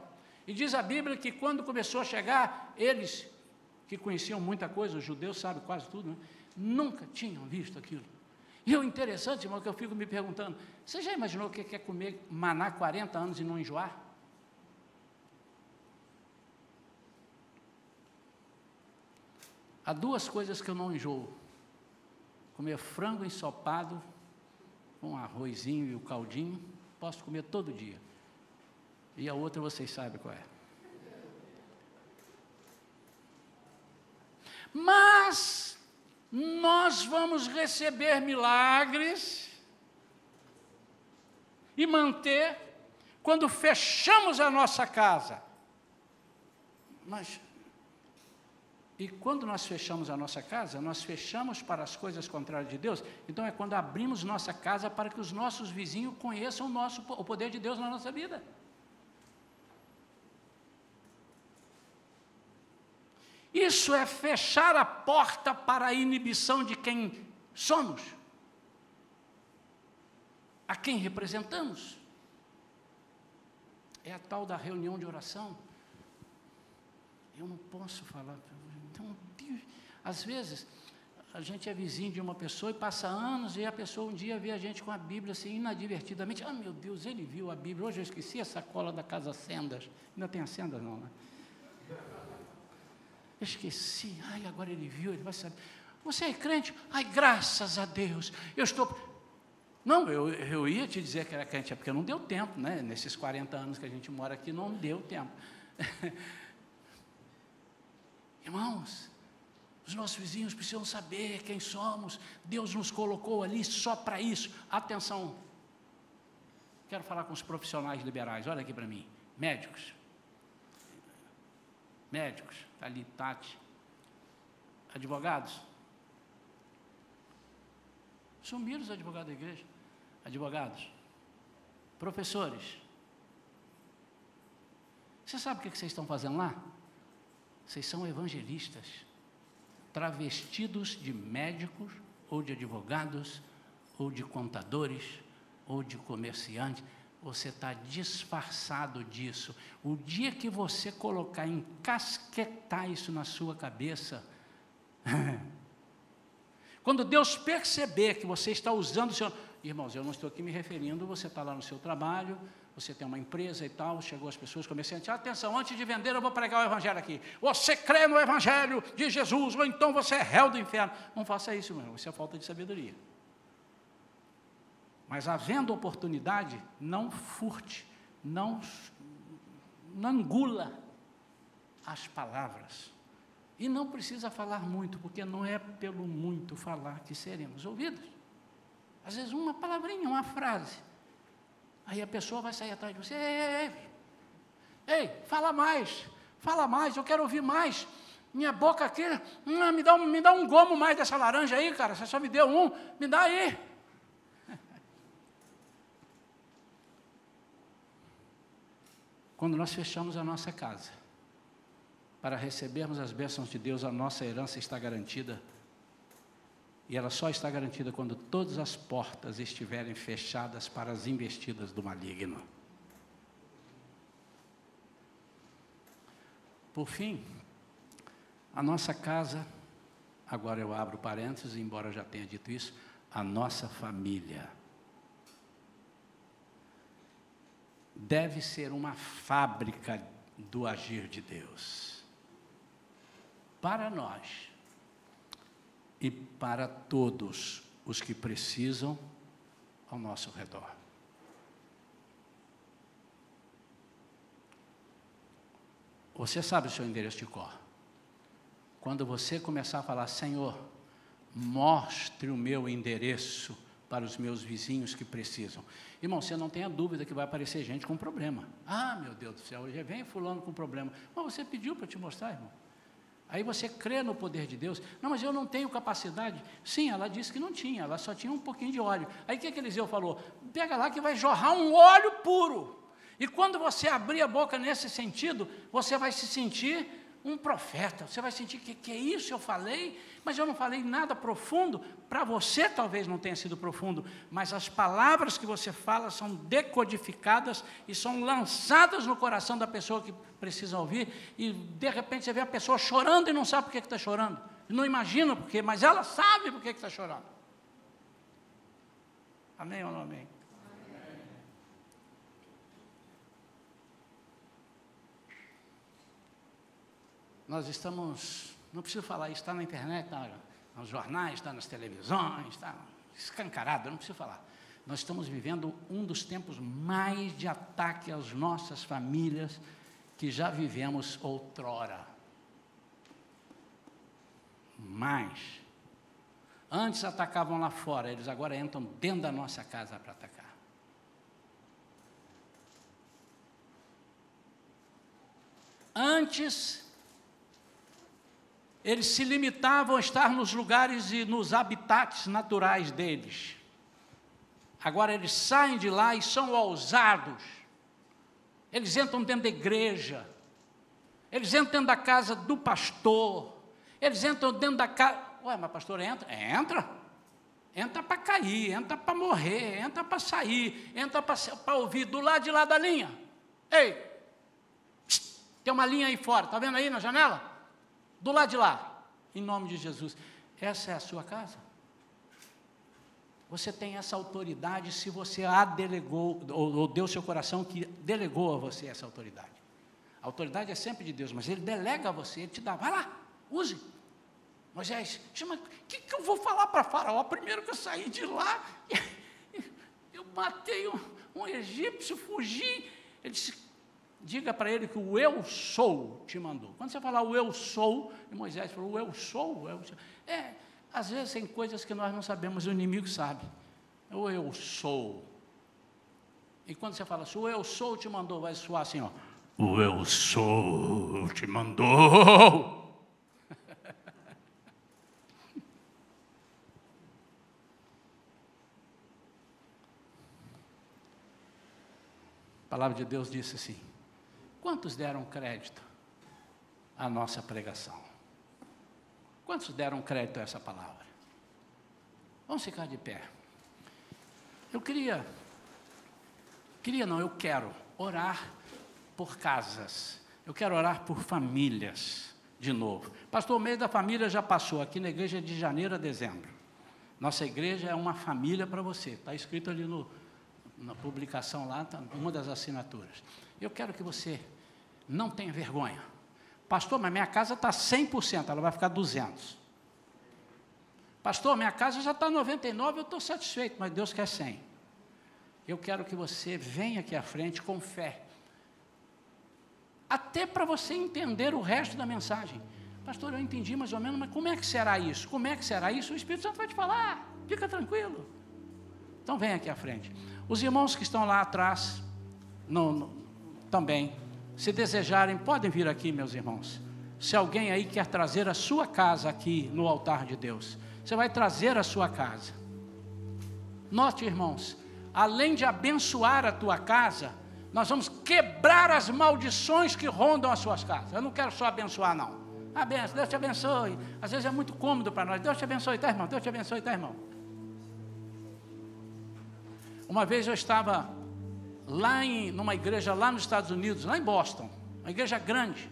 E diz a Bíblia que quando começou a chegar, eles que conheciam muita coisa, os judeus sabem quase tudo, né? Nunca tinham visto aquilo. E o interessante, irmão, que eu fico me perguntando, você já imaginou o que é comer maná 40 anos e não enjoar? Há duas coisas que eu não enjoo. Comer frango ensopado, com arrozinho e o caldinho, posso comer todo dia. E a outra vocês sabem qual é. Mas nós vamos receber milagres e manter quando fechamos a nossa casa. E quando nós fechamos a nossa casa, nós fechamos para as coisas contrárias de Deus. Então é quando abrimos nossa casa para que os nossos vizinhos conheçam o poder de Deus na nossa vida. Isso é fechar a porta para a inibição de quem somos, a quem representamos. É a tal da reunião de oração. Eu não posso falar. Então, às vezes, a gente é vizinho de uma pessoa e passa anos e a pessoa um dia vê a gente com a Bíblia assim, inadvertidamente. Ah, meu Deus, ele viu a Bíblia. Hoje eu esqueci a sacola da Casa Sendas. Ainda tem a Sendas não, né? Eu esqueci. Ai, agora ele viu, ele vai saber. Você é crente? Ai, graças a Deus. Não, eu ia te dizer que era crente, é porque não deu tempo, né? Nesses 40 anos que a gente mora aqui, não deu tempo. Irmãos, os nossos vizinhos precisam saber quem somos. Deus nos colocou ali só para isso. Atenção. Quero falar com os profissionais liberais. Olha aqui para mim. Médicos, está ali, Tati. Advogados. Sumiram os advogados da igreja. Advogados. Professores. Você sabe o que vocês estão fazendo lá? Vocês são evangelistas, travestidos de médicos, ou de advogados, ou de contadores, ou de comerciantes. Você está disfarçado disso. O dia que você colocar, encasquetar isso na sua cabeça, quando Deus perceber que você está usando o seu... Irmãos, eu não estou aqui me referindo, você está lá no seu trabalho, você tem uma empresa e tal, chegou as pessoas, comerciantes, atenção, antes de vender eu vou pregar o evangelho aqui. Você crê no evangelho de Jesus, ou então você é réu do inferno. Não faça isso, meu irmão, isso é falta de sabedoria. Mas havendo oportunidade, não furte, não engula as palavras. E não precisa falar muito, porque não é pelo muito falar que seremos ouvidos. Às vezes uma palavrinha, uma frase. Aí a pessoa vai sair atrás de você, ei, fala mais, eu quero ouvir mais. Minha boca aqui, me dá um gomo mais dessa laranja aí, cara, você só me deu um, me dá aí. Quando nós fechamos a nossa casa, para recebermos as bênçãos de Deus, a nossa herança está garantida. E ela só está garantida quando todas as portas estiverem fechadas para as investidas do maligno. Por fim, a nossa casa, agora eu abro parênteses, embora eu já tenha dito isso, a nossa família deve ser uma fábrica do agir de Deus. Para nós e para todos os que precisam ao nosso redor. Você sabe o seu endereço de cor. Quando você começar a falar, Senhor, mostre o meu endereço para os meus vizinhos que precisam. Irmão, você não tenha dúvida que vai aparecer gente com problema. Ah, meu Deus do céu, já vem fulano com problema. Mas você pediu para te mostrar, irmão. Aí você crê no poder de Deus. Não, mas eu não tenho capacidade. Sim, ela disse que não tinha, ela só tinha um pouquinho de óleo. Aí o que Eliseu falou? Pega lá que vai jorrar um óleo puro. E quando você abrir a boca nesse sentido, você vai se sentir um profeta. Você vai sentir que é isso eu falei, mas eu não falei nada profundo. Para você talvez não tenha sido profundo, mas as palavras que você fala são decodificadas e são lançadas no coração da pessoa que precisa ouvir, e de repente você vê a pessoa chorando e não sabe por que está chorando. Não imagina por quê, mas ela sabe por que está chorando. Amém ou não amém? Nós estamos, não preciso falar isso, está na internet, está nos jornais, está nas televisões, está escancarado, não preciso falar. Nós estamos vivendo um dos tempos mais de ataque às nossas famílias que já vivemos outrora. Mas, antes atacavam lá fora, eles agora entram dentro da nossa casa para atacar. Antes, eles se limitavam a estar nos lugares e nos habitats naturais deles. Agora eles saem de lá e são ousados. Eles entram dentro da igreja. Eles entram dentro da casa do pastor. Eles entram dentro da casa... Ué, mas pastor, entra? Entra. Entra para cair, entra para morrer, entra para sair, entra para ouvir do lado de lá da linha. Ei, tem uma linha aí fora, está vendo aí na janela? Do lado de lá, em nome de Jesus. Essa é a sua casa? Você tem essa autoridade se você a delegou, ou deu seu coração que delegou a você essa autoridade. A autoridade é sempre de Deus, mas Ele delega a você, Ele te dá, vai lá, use. Moisés, chama, o que eu vou falar para Faraó? Primeiro que eu saí de lá, eu matei um egípcio, fugi. Ele disse, diga para ele que o eu sou te mandou. Quando você falar o eu sou, e Moisés falou, o eu sou. Às vezes tem coisas que nós não sabemos, o inimigo sabe. O eu sou. E quando você fala, se o eu sou te mandou, vai soar assim, ó. O eu sou te mandou. A palavra de Deus disse assim, quantos deram crédito a nossa pregação. Quantos deram crédito a essa palavra? Vamos ficar de pé. Eu quero orar por casas. Eu quero orar por famílias de novo. Pastor, o mês da família já passou, aqui na igreja de janeiro a dezembro. Nossa igreja é uma família para você. Está escrito ali na publicação lá, tá, uma das assinaturas. Eu quero que você não tenha vergonha. Pastor, mas minha casa está 100%, ela vai ficar 200%. Pastor, minha casa já está 99%, eu estou satisfeito, mas Deus quer 100%. Eu quero que você venha aqui à frente com fé. Até para você entender o resto da mensagem. Pastor, eu entendi mais ou menos, mas como é que será isso? Como é que será isso? O Espírito Santo vai te falar, fica tranquilo. Então vem aqui à frente. Os irmãos que estão lá atrás, também, se desejarem, podem vir aqui, meus irmãos. Se alguém aí quer trazer a sua casa aqui no altar de Deus, você vai trazer a sua casa. Note, irmãos, além de abençoar a tua casa, nós vamos quebrar as maldições que rondam as suas casas. Eu não quero só abençoar, não. Abençoe, Deus te abençoe. Às vezes é muito cômodo para nós. Deus te abençoe, tá, irmão? Deus te abençoe, tá, irmão? Uma vez eu estava numa igreja lá nos Estados Unidos, lá em Boston, uma igreja grande.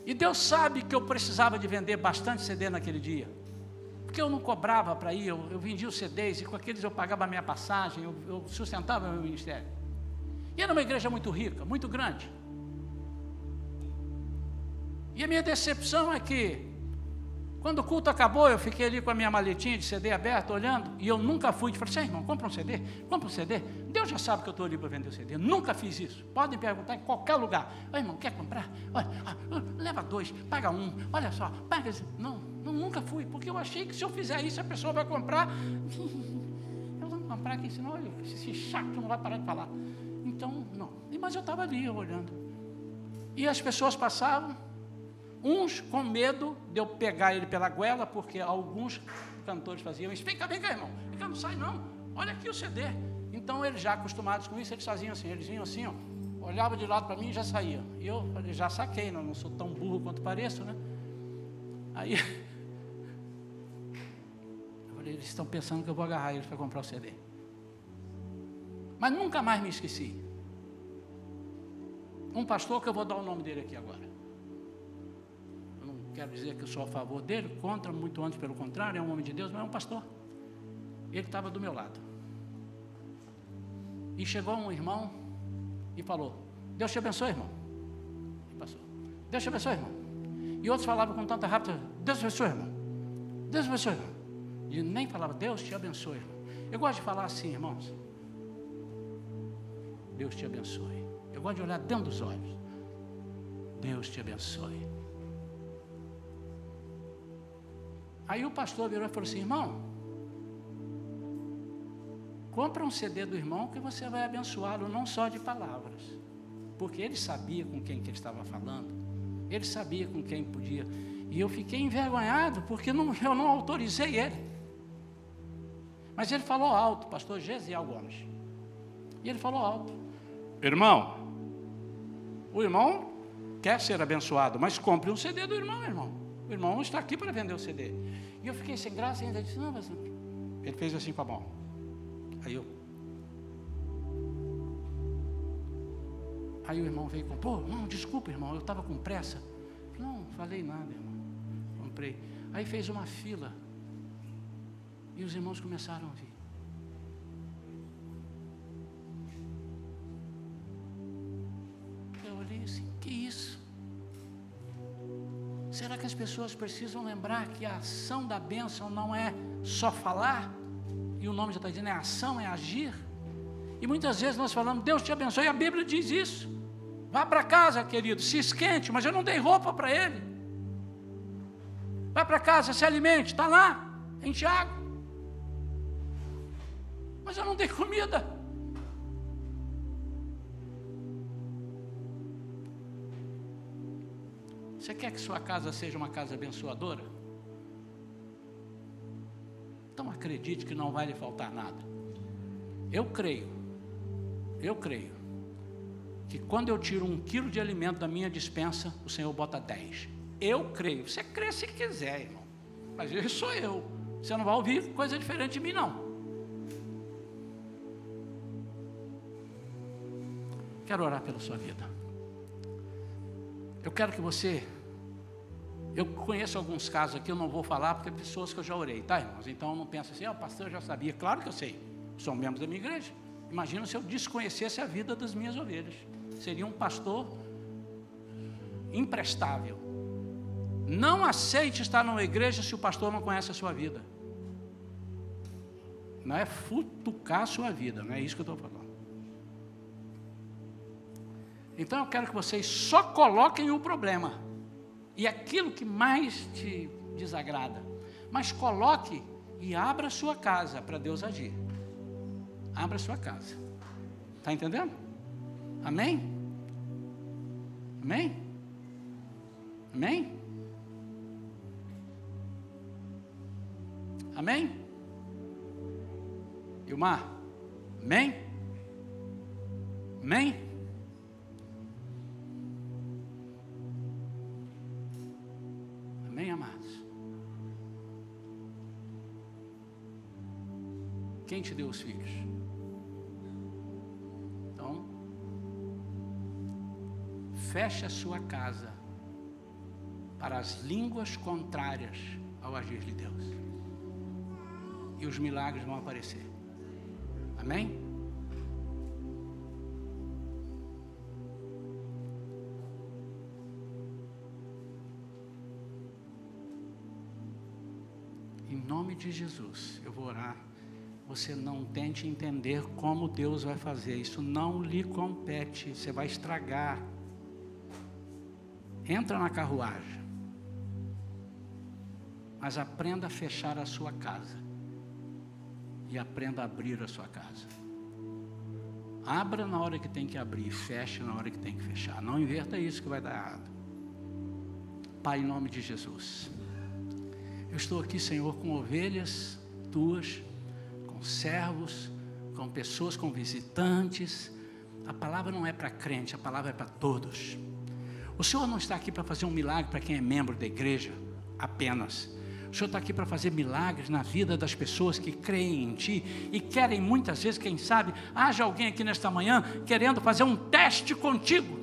E Deus sabe que eu precisava de vender bastante CD naquele dia. Porque eu não cobrava para ir, eu vendia os CDs e com aqueles eu pagava a minha passagem, eu sustentava o meu ministério. E era uma igreja muito rica, muito grande. E a minha decepção é que, quando o culto acabou, eu fiquei ali com a minha maletinha de CD aberta, olhando, e eu nunca fui. Falei assim, irmão, compra um CD, compra um CD. Deus já sabe que eu estou ali para vender o CD. Eu nunca fiz isso. Podem perguntar em qualquer lugar. Irmão, quer comprar? Olha, leva 2, paga 1. Olha só, paga. Não, nunca fui, porque eu achei que se eu fizer isso, a pessoa vai comprar. Eu vou comprar aqui, senão esse chato não vai parar de falar. Então, não. Mas eu estava ali, olhando. E as pessoas passavam, uns com medo de eu pegar ele pela goela, porque alguns cantores faziam isso. Vem cá, irmão, vem cá, não sai não, olha aqui o CD. Então eles já acostumados com isso, eles faziam assim, eles vinham assim, ó, olhavam de lado para mim e já saíam. E eu falei, já saquei, não sou tão burro quanto pareço, né? Aí eu falei, eles estão pensando que eu vou agarrar eles para comprar o CD. Mas nunca mais me esqueci. Um pastor, que eu vou dar o nome dele aqui agora. Quero dizer que eu sou a favor dele, contra, muito antes, pelo contrário, é um homem de Deus, mas é um pastor. Ele estava do meu lado. E chegou um irmão e falou, Deus te abençoe, irmão. E passou, Deus te abençoe, irmão. E outros falavam com tanta rápida, Deus te abençoe, irmão. Deus te abençoe, irmão. E nem falava, Deus te abençoe, irmão. Eu gosto de falar assim, irmãos. Deus te abençoe. Eu gosto de olhar dentro dos olhos. Deus te abençoe. Aí o pastor virou e falou assim, irmão, compra um CD do irmão que você vai abençoá-lo, não só de palavras. Porque ele sabia com quem que ele estava falando, ele sabia com quem podia. E eu fiquei envergonhado, porque eu não autorizei ele. Mas ele falou alto, pastor Gesiel Gomes. E ele falou alto, irmão, o irmão quer ser abençoado, mas compre um CD do irmão, irmão. O irmão está aqui para vender o CD. E eu fiquei sem graça e ainda disse, não, mas... Ele fez assim com a mão. Aí o irmão veio com, pô, não, desculpa, irmão, eu estava com pressa. Não falei nada, irmão. Comprei. Aí fez uma fila. E os irmãos começaram a vir. Eu olhei assim, que isso? Será que as pessoas precisam lembrar que a ação da bênção não é só falar? E o nome já está dizendo, é ação, é agir. E muitas vezes nós falamos, Deus te abençoe, e a Bíblia diz isso. Vá para casa, querido, se esquente, mas eu não dei roupa para ele. Vá para casa, se alimente, está lá, em Tiago. Mas eu não dei comida. Você quer que sua casa seja uma casa abençoadora? Então acredite que não vai lhe faltar nada. Eu creio que quando eu tiro 1 quilo de alimento da minha despensa, o Senhor bota 10. Eu creio. Você crê se quiser, irmão. Mas eu sou eu. Você não vai ouvir coisa diferente de mim, não. Quero orar pela sua vida. Eu quero que você... Eu conheço alguns casos aqui, eu não vou falar, porque é pessoas que eu já orei, tá, irmãos? Então não pensa assim, o pastor já sabia. Claro que eu sei. São membros da minha igreja. Imagina se eu desconhecesse a vida das minhas ovelhas. Seria um pastor imprestável. Não aceite estar numa igreja se o pastor não conhece a sua vida. Não é futucar a sua vida, não é isso que eu estou falando. Então eu quero que vocês só coloquem o problema e aquilo que mais te desagrada, mas coloque e abra a sua casa para Deus agir. Abra a sua casa. Está entendendo? Amém? Amém? Amém? Amém? Ilmar? Amém? Amém? Amém, amados? Quem te deu os filhos? Então, feche a sua casa para as línguas contrárias ao agir de Deus. E os milagres vão aparecer. Amém? Em nome de Jesus, eu vou orar. Você não tente entender como Deus vai fazer. Isso não lhe compete. Você vai estragar. Entra na carruagem. Mas aprenda a fechar a sua casa. E aprenda a abrir a sua casa. Abra na hora que tem que abrir. Feche na hora que tem que fechar. Não inverta isso que vai dar errado. Pai, em nome de Jesus. Eu estou aqui, Senhor, com ovelhas tuas, com servos, com pessoas, com visitantes. A palavra não é para crente, a palavra é para todos. O Senhor não está aqui para fazer um milagre para quem é membro da igreja apenas. O Senhor está aqui para fazer milagres na vida das pessoas que creem em Ti e querem muitas vezes, quem sabe, haja alguém aqui nesta manhã querendo fazer um teste contigo.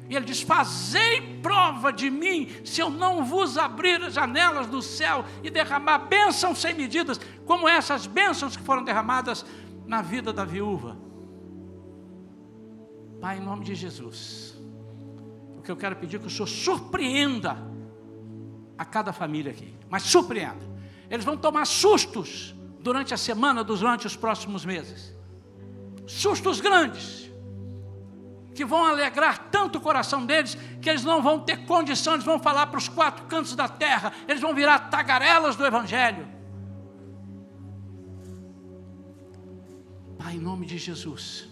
E Ele diz, fazei prova de mim, se eu não vos abrir as janelas do céu e derramar bênçãos sem medidas, como essas bênçãos que foram derramadas na vida da viúva. Pai, em nome de Jesus, o que eu quero pedir é que o Senhor surpreenda a cada família aqui, mas surpreenda. Eles vão tomar sustos durante a semana, durante os próximos meses. Sustos grandes, que vão alegrar tanto o coração deles, que eles não vão ter condição, eles vão falar para os 4 cantos da terra, eles vão virar tagarelas do Evangelho. Pai, em nome de Jesus,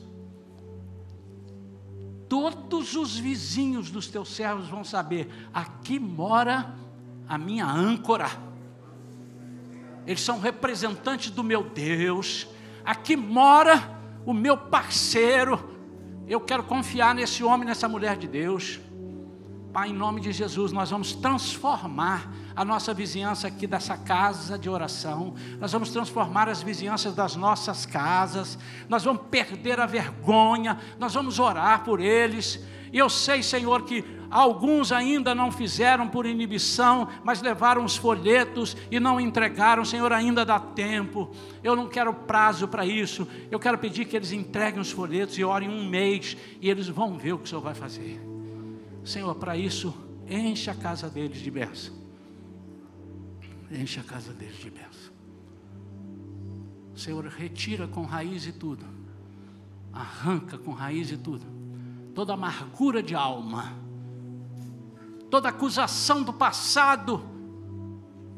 todos os vizinhos dos teus servos vão saber, aqui mora a minha âncora, eles são representantes do meu Deus, aqui mora o meu parceiro, eu quero confiar nesse homem, nessa mulher de Deus. Pai, em nome de Jesus, nós vamos transformar a nossa vizinhança aqui dessa casa de oração, nós vamos transformar as vizinhanças das nossas casas, nós vamos perder a vergonha, nós vamos orar por eles. E eu sei, Senhor, que alguns ainda não fizeram por inibição, mas levaram os folhetos e não entregaram. Senhor, ainda dá tempo. Eu não quero prazo para isso. Eu quero pedir que eles entreguem os folhetos e orem 1 mês, e eles vão ver o que o Senhor vai fazer. Senhor, para isso, enche a casa deles de bênção. Enche a casa deles de bênção. Senhor, retira com raiz e tudo. Arranca com raiz e tudo. Toda amargura de alma, toda acusação do passado,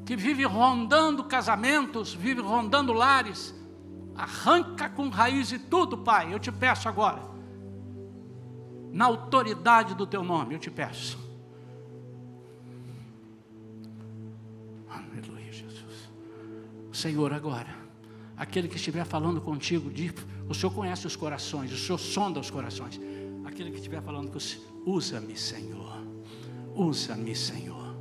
que vive rondando casamentos, vive rondando lares, arranca com raiz e tudo, Pai, eu te peço agora, na autoridade do Teu nome, eu te peço. Aleluia, Jesus. Senhor, agora, aquele que estiver falando contigo, o Senhor conhece os corações, o Senhor sonda os corações. aquele que estiver falando com você, usa-me, Senhor. Usa-me, Senhor.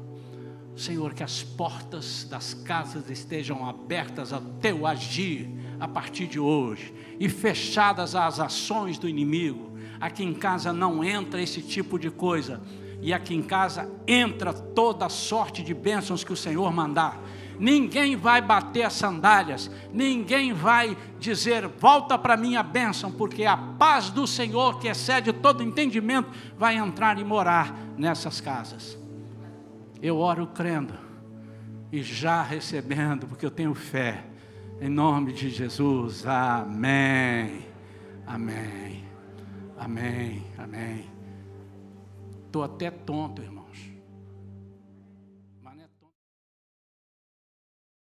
Senhor, que as portas das casas estejam abertas ao teu agir a partir de hoje, e fechadas às ações do inimigo. Aqui em casa não entra esse tipo de coisa, e aqui em casa entra toda sorte de bênçãos que o Senhor mandar. Ninguém vai bater as sandálias, ninguém vai dizer, volta para mim a bênção, porque a paz do Senhor, que excede todo entendimento, vai entrar e morar nessas casas. Eu oro crendo, e já recebendo, porque eu tenho fé, em nome de Jesus, amém, amém, amém, amém. Estou até tonto, irmãos.